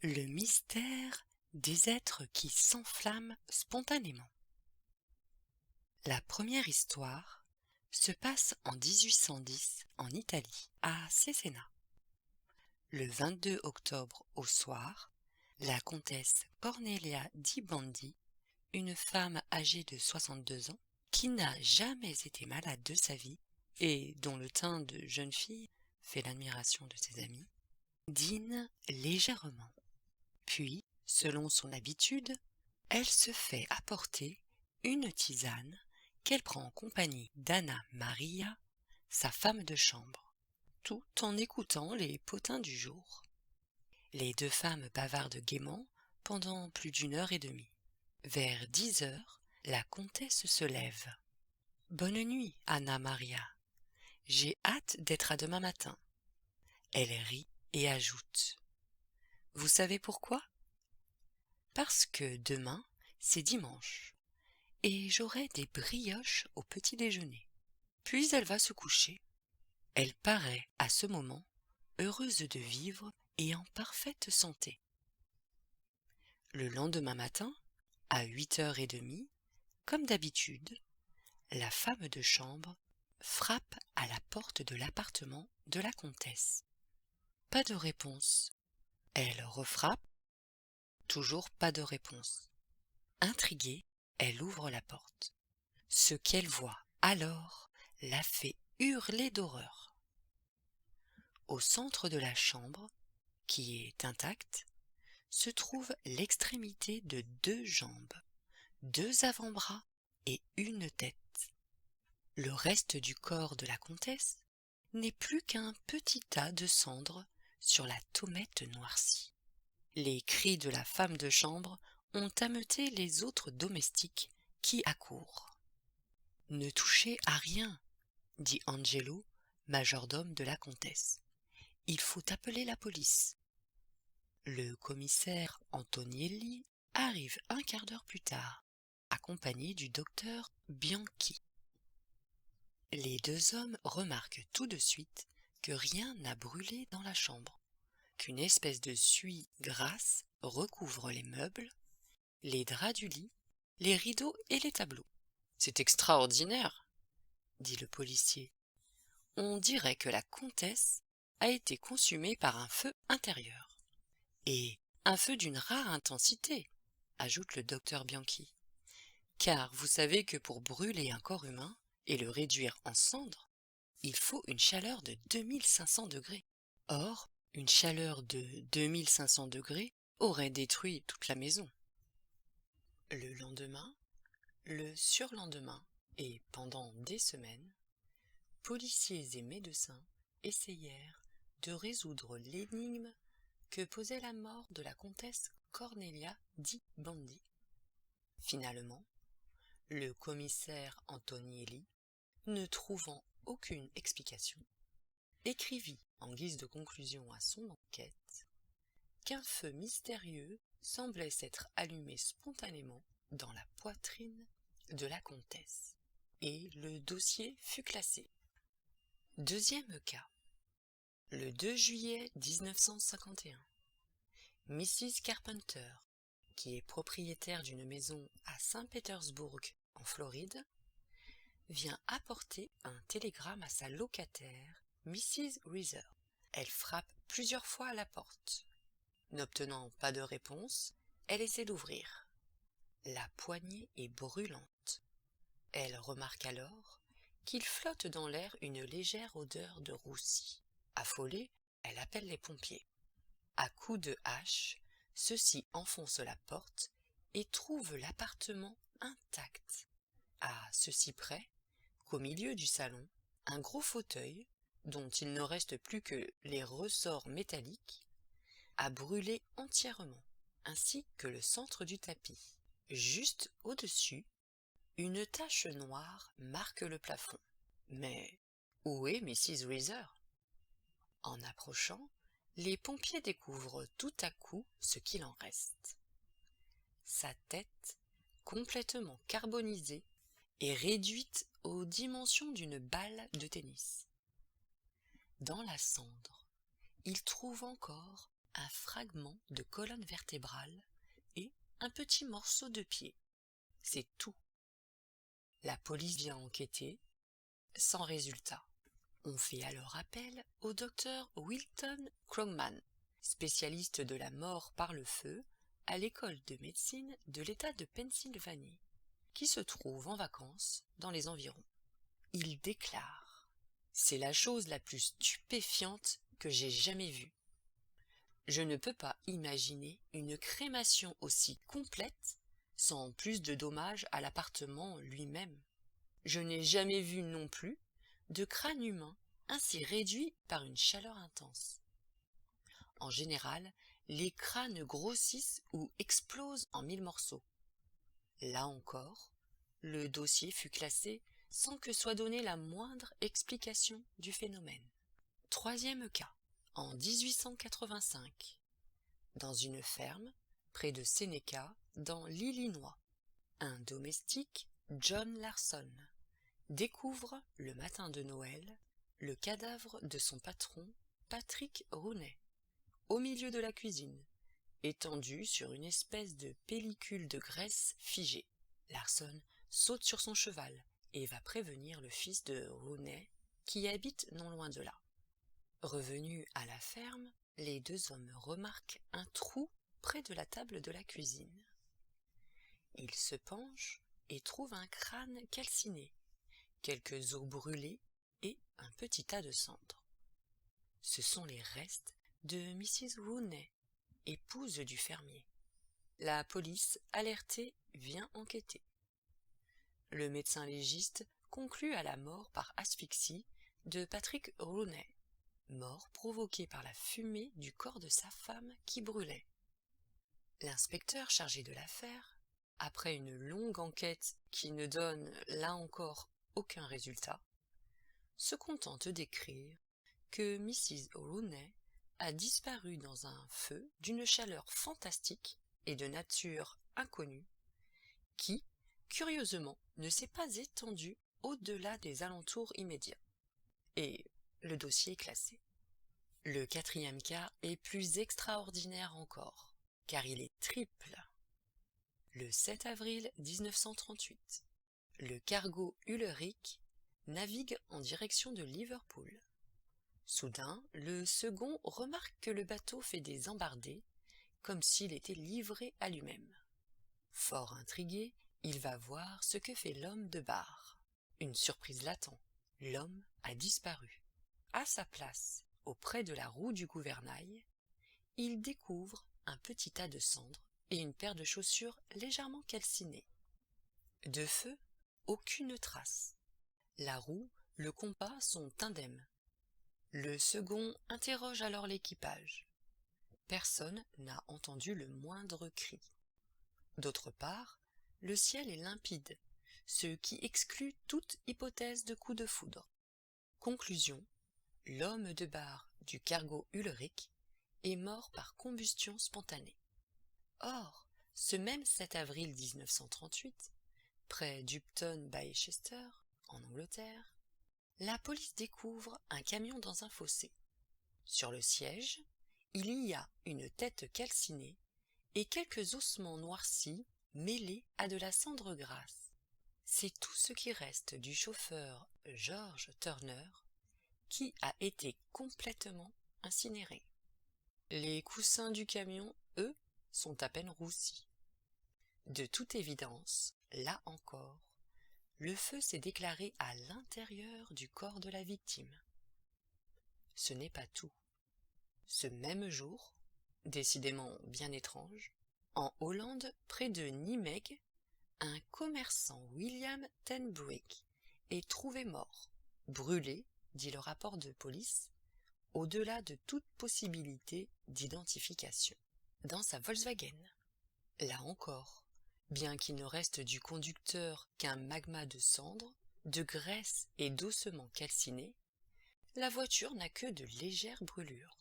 Le mystère des êtres qui s'enflamment spontanément. La première histoire se passe en 1810 en Italie, à Cesena. Le 22 octobre au soir, la comtesse Cornelia di Bandi, une femme âgée de 62 ans, qui n'a jamais été malade de sa vie et dont le teint de jeune fille fait l'admiration de ses amis, dîne légèrement. Puis, selon son habitude, elle se fait apporter une tisane qu'elle prend en compagnie d'Anna Maria, sa femme de chambre, tout en écoutant les potins du jour. Les deux femmes bavardent gaiement pendant plus d'1 heure et demie. Vers 10 heures, la comtesse se lève. « Bonne nuit, Anna Maria. J'ai hâte d'être à demain matin. » Elle rit et ajoute « Vous savez pourquoi ? Parce que demain, c'est dimanche, et j'aurai des brioches au petit déjeuner. » Puis elle va se coucher. Elle paraît, à ce moment, heureuse de vivre et en parfaite santé. Le lendemain matin, à 8 heures et demie, comme d'habitude, la femme de chambre frappe à la porte de l'appartement de la comtesse. Pas de réponse. Elle refrappe. Toujours pas de réponse. Intriguée, elle ouvre la porte. Ce qu'elle voit alors la fait hurler d'horreur. Au centre de la chambre, qui est intacte, se trouve l'extrémité de 2 jambes, 2 avant-bras et une tête. Le reste du corps de la comtesse n'est plus qu'un petit tas de cendres sur la tomette noircie. Les cris de la femme de chambre ont ameuté les autres domestiques qui accourent. « Ne touchez à rien, » dit Angelo, majordome de la comtesse. « Il faut appeler la police. » Le commissaire Antonielli arrive un quart d'heure plus tard, accompagné du docteur Bianchi. Les 2 hommes remarquent tout de suite que rien n'a brûlé dans la chambre, qu'une espèce de suie grasse recouvre les meubles, les draps du lit, les rideaux et les tableaux. « C'est extraordinaire, » dit le policier. « On dirait que la comtesse a été consumée par un feu intérieur. » « Et un feu d'une rare intensité, » ajoute le docteur Bianchi. « Car vous savez que pour brûler un corps humain et le réduire en cendres, il faut une chaleur de 2500 degrés. Or, une chaleur de 2500 degrés aurait détruit toute la maison. » Le lendemain, le surlendemain et pendant des semaines, policiers et médecins essayèrent de résoudre l'énigme que posait la mort de la comtesse Cornelia di Bandi. Finalement, le commissaire Antonielli, ne trouvant aucune explication, écrivit en guise de conclusion à son enquête qu'un feu mystérieux semblait s'être allumé spontanément dans la poitrine de la comtesse, et le dossier fut classé. Deuxième cas. Le 2 juillet 1951, Mrs. Carpenter, qui est propriétaire d'une maison à Saint-Pétersbourg, en Floride, vient apporter un télégramme à sa locataire, Mrs. Reiser. Elle frappe plusieurs fois à la porte. N'obtenant pas de réponse, elle essaie d'ouvrir. La poignée est brûlante. Elle remarque alors qu'il flotte dans l'air une légère odeur de roussi. Affolée, elle appelle les pompiers. À coups de hache, ceux-ci enfoncent la porte et trouvent l'appartement intact. À ceci près qu'au milieu du salon, un gros fauteuil, dont il ne reste plus que les ressorts métalliques, a brûlé entièrement, ainsi que le centre du tapis. Juste au-dessus, une tache noire marque le plafond. Mais où est Mrs. Reiser ? En approchant, les pompiers découvrent tout à coup ce qu'il en reste. Sa tête, complètement carbonisée, est réduite aux dimensions d'une balle de tennis. Dans la cendre, ils trouvent encore un fragment de colonne vertébrale et un petit morceau de pied. C'est tout. La police vient enquêter, sans résultat. On fait alors appel au docteur Wilton Krogman, spécialiste de la mort par le feu à l'école de médecine de l'État de Pennsylvanie, qui se trouve en vacances dans les environs. Il déclare : « C'est la chose la plus stupéfiante que j'ai jamais vue. Je ne peux pas imaginer une crémation aussi complète sans plus de dommages à l'appartement lui-même. Je n'ai jamais vu non plus de crâne humain ainsi réduit par une chaleur intense. En général, les crânes grossissent ou explosent en 1000 morceaux. Là encore, le dossier fut classé sans que soit donnée la moindre explication du phénomène. Troisième cas, en 1885, dans une ferme près de Seneca, dans l'Illinois. Un domestique, John Larson, découvre le matin de Noël le cadavre de son patron, Patrick Rooney, au milieu de la cuisine, étendu sur une espèce de pellicule de graisse figée. Larson saute sur son cheval et va prévenir le fils de Rooney, qui habite non loin de là. Revenus à la ferme, les deux hommes remarquent un trou près de la table de la cuisine. Ils se penchent et trouvent un crâne calciné, quelques os brûlés et un petit tas de cendres. Ce sont les restes de Mrs. Rooney, épouse du fermier. La police, alertée, vient enquêter. Le médecin légiste conclut à la mort par asphyxie de Patrick Rooney, mort provoquée par la fumée du corps de sa femme qui brûlait. L'inspecteur chargé de l'affaire, après une longue enquête qui ne donne, là encore, aucun résultat, se contente d'écrire que Mrs. Rooney a disparu dans un feu d'une chaleur fantastique et de nature inconnue, qui, curieusement, ne s'est pas étendu au-delà des alentours immédiats. Et le dossier est classé. Le quatrième cas est plus extraordinaire encore, car il est triple. Le 7 avril 1938, le cargo Ulrich navigue en direction de Liverpool. Soudain, le second remarque que le bateau fait des embardées, comme s'il était livré à lui-même. Fort intrigué, il va voir ce que fait l'homme de bar. Une surprise l'attend. L'homme a disparu. À sa place, auprès de la roue du gouvernail, il découvre un petit tas de cendres et une paire de chaussures légèrement calcinées. De feu, aucune trace. La roue, le compas sont indemnes. Le second interroge alors l'équipage. Personne n'a entendu le moindre cri. D'autre part, le ciel est limpide, ce qui exclut toute hypothèse de coup de foudre. Conclusion, l'homme de bar du cargo Ulrich est mort par combustion spontanée. Or, ce même 7 avril 1938, près d'Upton by Chester, en Angleterre, la police découvre un camion dans un fossé. Sur le siège, il y a une tête calcinée et quelques ossements noircis mêlés à de la cendre grasse. C'est tout ce qui reste du chauffeur George Turner, qui a été complètement incinéré. Les coussins du camion, eux, sont à peine roussis. De toute évidence, là encore, le feu s'est déclaré à l'intérieur du corps de la victime. Ce n'est pas tout. Ce même jour, décidément bien étrange, en Hollande, près de Nijmegen, un commerçant William ten Broek est trouvé mort, brûlé, dit le rapport de police, au-delà de toute possibilité d'identification, dans sa Volkswagen. Là encore, bien qu'il ne reste du conducteur qu'un magma de cendres, de graisse et d'ossements calcinés, la voiture n'a que de légères brûlures.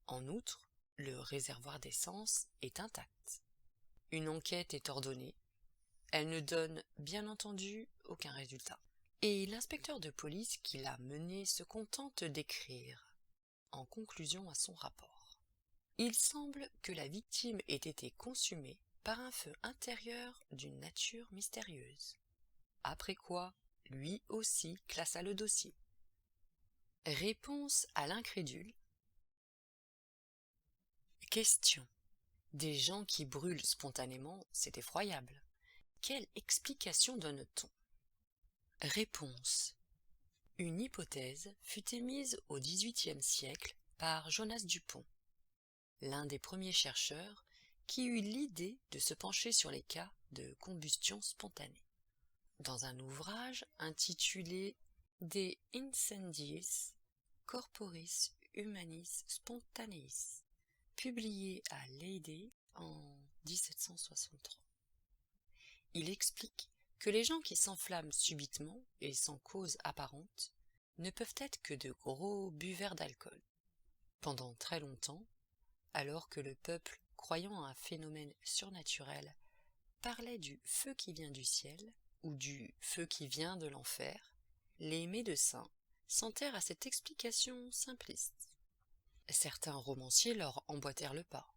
En outre, le réservoir d'essence est intact. Une enquête est ordonnée. Elle ne donne, bien entendu, aucun résultat. Et l'inspecteur de police qui l'a menée se contente d'écrire, en conclusion à son rapport. Il semble que la victime ait été consumée par un feu intérieur d'une nature mystérieuse. Après quoi, lui aussi classa le dossier. Réponse à l'incrédule. Question. Des gens qui brûlent spontanément, c'est effroyable. Quelle explication donne-t-on? Réponse. Une hypothèse fut émise au XVIIIe siècle par Jonas Dupont, l'un des premiers chercheurs qui eut l'idée de se pencher sur les cas de combustion spontanée. Dans un ouvrage intitulé De Incendiis Corporis Humanis Spontaneis, publié à Leyde en 1763. Il explique que les gens qui s'enflamment subitement et sans cause apparente ne peuvent être que de gros buveurs d'alcool. Pendant très longtemps, alors que le peuple, croyant à un phénomène surnaturel, parlait du feu qui vient du ciel ou du feu qui vient de l'enfer, les médecins s'en tinrent à cette explication simpliste. Certains romanciers leur emboîtèrent le pas.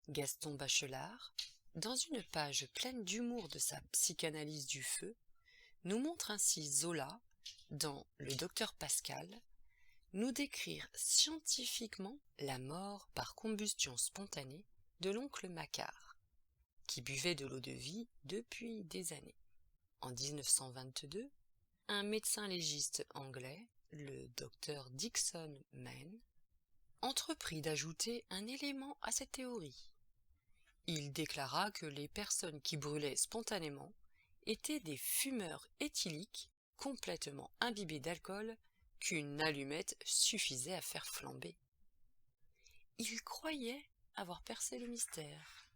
Gaston Bachelard, dans une page pleine d'humour de sa psychanalyse du feu, nous montre ainsi Zola, dans Le Docteur Pascal, nous décrire scientifiquement la mort par combustion spontanée de l'oncle Macquart, qui buvait de l'eau-de-vie depuis des années. En 1922, un médecin légiste anglais, le docteur Dickson Mann, entreprit d'ajouter un élément à cette théorie. Il déclara que les personnes qui brûlaient spontanément étaient des fumeurs éthyliques complètement imbibés d'alcool qu'une allumette suffisait à faire flamber. Il croyait avoir percé le mystère,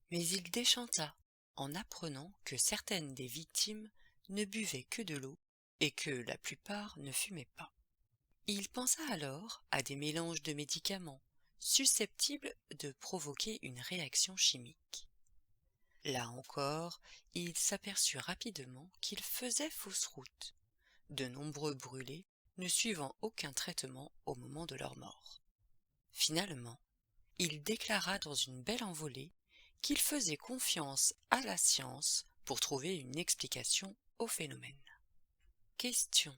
mais il déchanta en apprenant que certaines des victimes ne buvaient que de l'eau et que la plupart ne fumaient pas. Il pensa alors à des mélanges de médicaments susceptibles de provoquer une réaction chimique. Là encore, il s'aperçut rapidement qu'il faisait fausse route, de nombreux brûlés ne suivant aucun traitement au moment de leur mort. Finalement, il déclara dans une belle envolée qu'il faisait confiance à la science pour trouver une explication au phénomène. Question.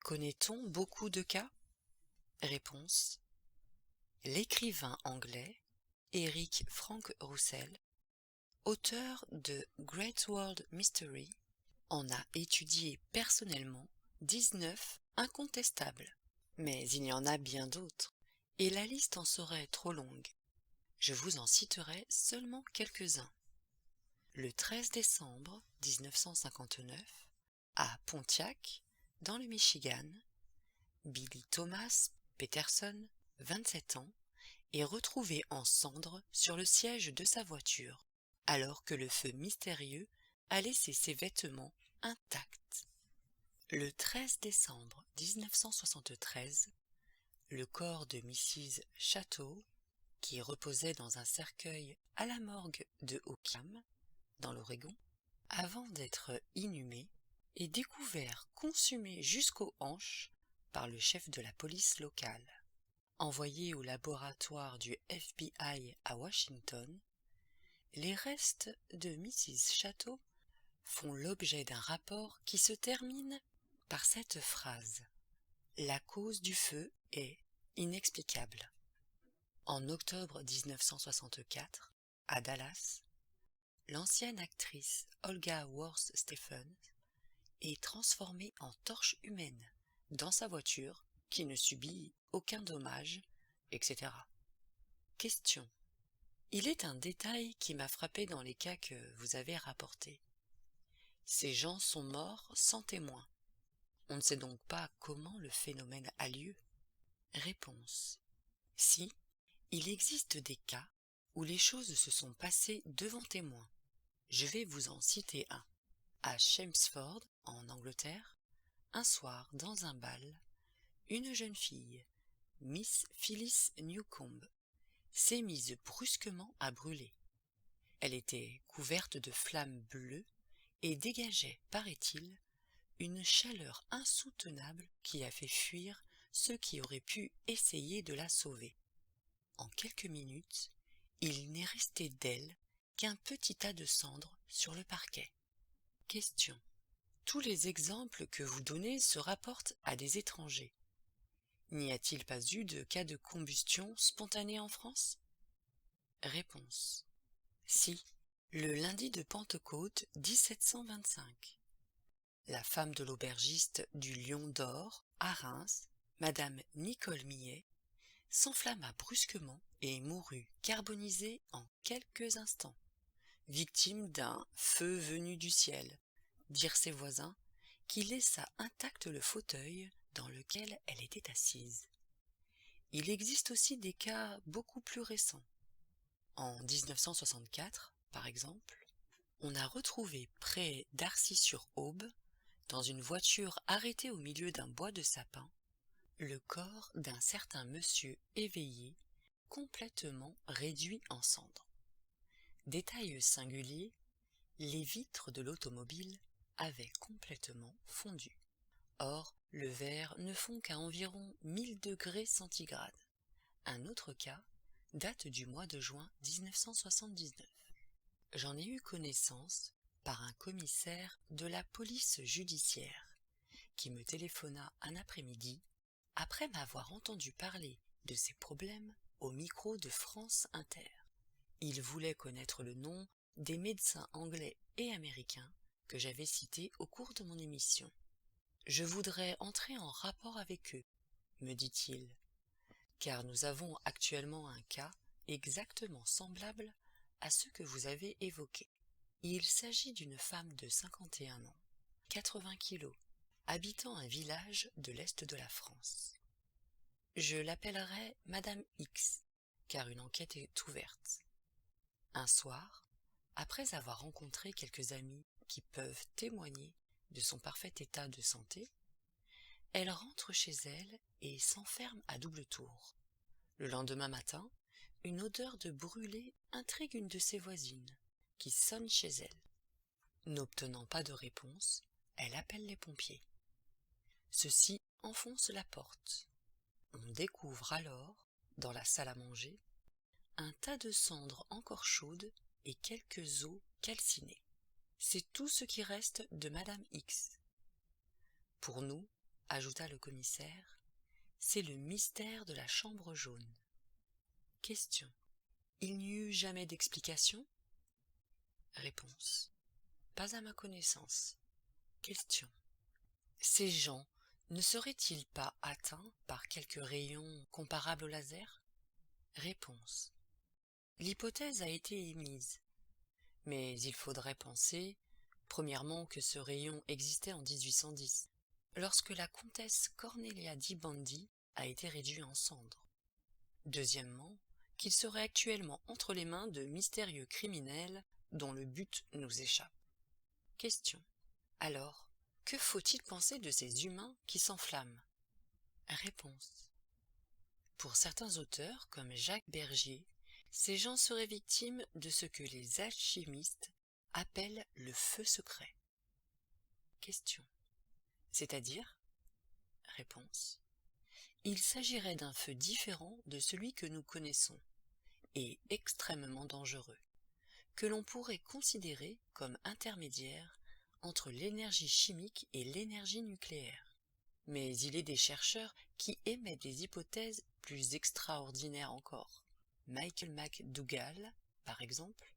Connaît-on beaucoup de cas? Réponse. L'écrivain anglais Eric Frank Russell, auteur de Great World Mystery, en a étudié personnellement 19 incontestables. Mais il y en a bien d'autres, et la liste en serait trop longue. Je vous en citerai seulement quelques-uns. Le 13 décembre 1959, à Pontiac, dans le Michigan, Billy Thomas Peterson, 27 ans, est retrouvé en cendres sur le siège de sa voiture, alors que le feu mystérieux a laissé ses vêtements intacts. Le 13 décembre 1973, le corps de Mrs. Chatto, qui reposait dans un cercueil à la morgue de Ockham, dans l'Oregon, avant d'être inhumé, est découvert consumé jusqu'aux hanches par le chef de la police locale. Envoyé au laboratoire du FBI à Washington, les restes de Mrs. Chatto font l'objet d'un rapport qui se termine par cette phrase: « La cause du feu est inexplicable ». En octobre 1964, à Dallas, l'ancienne actrice Olga Worth-Stephens est transformée en torche humaine dans sa voiture qui ne subit aucun dommage, etc. Question. Il est un détail qui m'a frappé dans les cas que vous avez rapportés. Ces gens sont morts sans témoin. On ne sait donc pas comment le phénomène a lieu. Réponse. Si, il existe des cas où les choses se sont passées devant témoins. Je vais vous en citer un. À Chelmsford, en Angleterre, un soir, dans un bal, une jeune fille, Miss Phyllis Newcombe, s'est mise brusquement à brûler. Elle était couverte de flammes bleues et dégageait, paraît-il, une chaleur insoutenable qui a fait fuir ceux qui auraient pu essayer de la sauver. en quelques minutes, il n'est resté d'elle qu'un petit tas de cendres sur le parquet. Question. Tous les exemples que vous donnez se rapportent à des étrangers. N'y a-t-il pas eu de cas de combustion spontanée en France? Réponse. Si, le lundi de Pentecôte 1725. La femme de l'aubergiste du Lion d'Or, à Reims, Madame Nicole Millet, s'enflamma brusquement et mourut carbonisée en quelques instants, victime d'un feu venu du ciel, dirent ses voisins, qui laissa intact le fauteuil dans lequel elle était assise. Il existe aussi des cas beaucoup plus récents. En 1964, par exemple, on a retrouvé près d'Arcis-sur-Aube, dans une voiture arrêtée au milieu d'un bois de sapin, le corps d'un certain monsieur éveillé, complètement réduit en cendres. Détail singulier, les vitres de l'automobile avaient complètement fondu. Or, le verre ne fond qu'à environ 1000 degrés centigrades. Un autre cas date du mois de juin 1979. J'en ai eu connaissance par un commissaire de la police judiciaire qui me téléphona un après-midi après m'avoir entendu parler de ces problèmes au micro de France Inter. Il voulait connaître le nom des médecins anglais et américains que j'avais cités au cours de mon émission. Je voudrais entrer en rapport avec eux, me dit-il, car nous avons actuellement un cas exactement semblable à ceux que vous avez évoqués. Il s'agit d'une femme de 51 ans, 80 kilos, habitant un village de l'est de la France. Je l'appellerai Madame X, car une enquête est ouverte. Un soir, après avoir rencontré quelques amis qui peuvent témoigner de son parfait état de santé, elle rentre chez elle et s'enferme à double tour. Le lendemain matin, une odeur de brûlé intrigue une de ses voisines, qui sonne chez elle. N'obtenant pas de réponse, elle appelle les pompiers. Ceux-ci enfoncent la porte. On découvre alors, dans la salle à manger, un tas de cendres encore chaudes et quelques os calcinés. C'est tout ce qui reste de Madame X. Pour nous, ajouta le commissaire, c'est le mystère de la chambre jaune. Question. Il n'y eut jamais d'explication? Réponse. Pas à ma connaissance. Question. Ces gens ne seraient-ils pas atteints par quelques rayons comparables au laser? Réponse. L'hypothèse a été émise, mais il faudrait penser, premièrement, que ce rayon existait en 1810, lorsque la comtesse Cornelia di Bandi a été réduite en cendres. Deuxièmement, qu'il serait actuellement entre les mains de mystérieux criminels dont le but nous échappe. Question. Alors, que faut-il penser de ces humains qui s'enflamment? Réponse. Pour certains auteurs, comme Jacques Bergier, ces gens seraient victimes de ce que les alchimistes appellent le feu secret. Question. C'est-à-dire? Réponse. Il s'agirait d'un feu différent de celui que nous connaissons, et extrêmement dangereux, que l'on pourrait considérer comme intermédiaire entre l'énergie chimique et l'énergie nucléaire. Mais il est des chercheurs qui émettent des hypothèses plus extraordinaires encore. Michael McDougall, par exemple,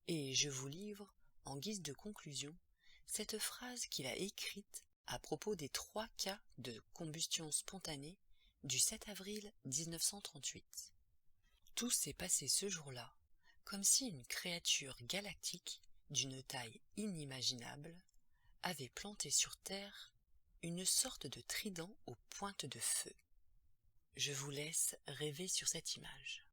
et je vous livre, en guise de conclusion, cette phrase qu'il a écrite à propos des 3 cas de combustion spontanée du 7 avril 1938. Tout s'est passé ce jour-là, comme si une créature galactique d'une taille inimaginable avait planté sur Terre une sorte de trident aux pointes de feu. Je vous laisse rêver sur cette image.